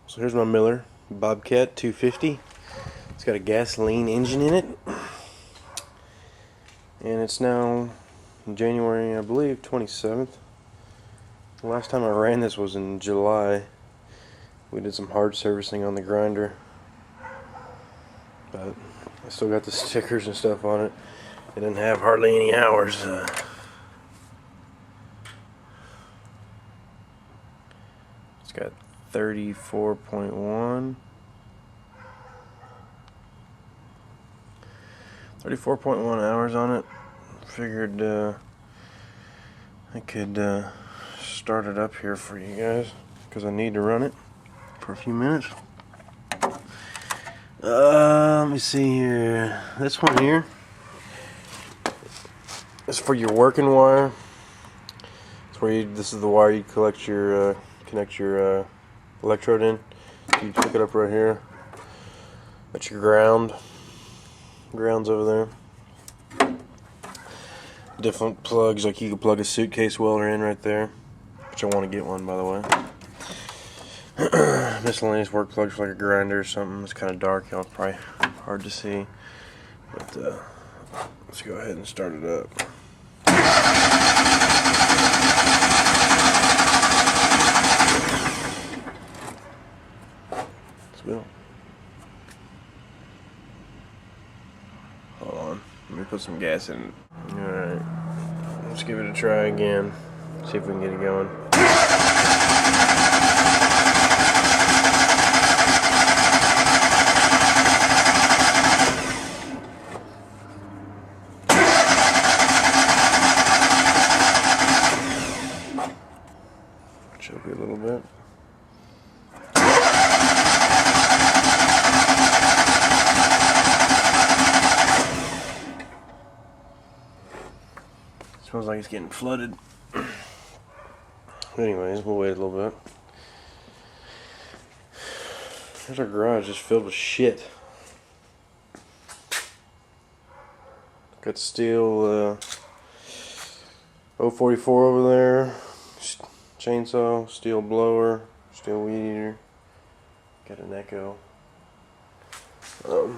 So here's my Miller Bobcat 250. It's got a gasoline engine in it, and it's now January, I believe, 27th. The last time I ran this was in July. We did some hard servicing on the grinder, but I still got the stickers and stuff on it. It didn't have hardly any hours. It's got 34.1 hours on it. Figured I could start it up here for you guys because I need to run it for a few minutes. Let me see here. This one here is for your working wire. It's where this is the wire you connect your electrode in. You pick it up right here. That's your ground's over there. Different plugs, like you can plug a suitcase welder in right there, which I want to get one, by the way. Miscellaneous work plugs for like a grinder or something. It's kind of dark, y'all, probably hard to see, but let's go ahead and start it up. Let's go. Hold on, let me put some gas in it. Alright, let's give it a try again. See if we can get it going. Choke it a little bit. Smells like it's getting flooded. Anyways, we'll wait a little bit. There's our garage just filled with shit. Got steel 044 over there. Chainsaw, steel blower, steel weed eater. Got an Echo. Got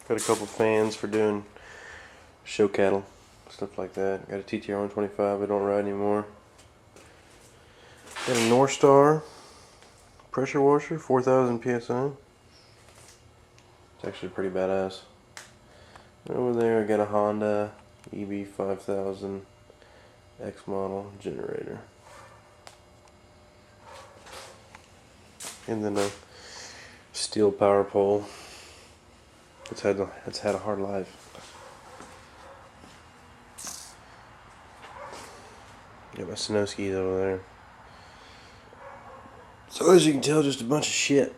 a couple fans for doing show cattle, stuff like that. Got a TTR 125, I don't ride anymore. Got a North Star pressure washer, 4,000 PSI. It's actually pretty badass. Over there I got a Honda EB5000 X model generator. And then a steel power pole. It's had a hard life. Got my Snowskis over there. So as you can tell, just a bunch of shit.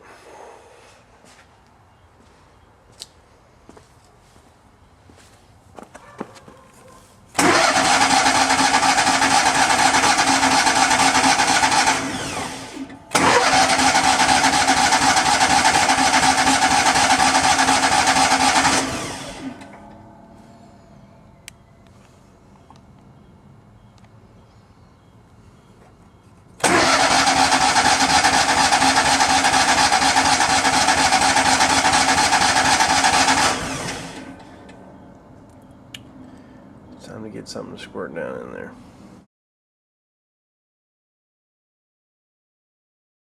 Time to get something to squirt down in there.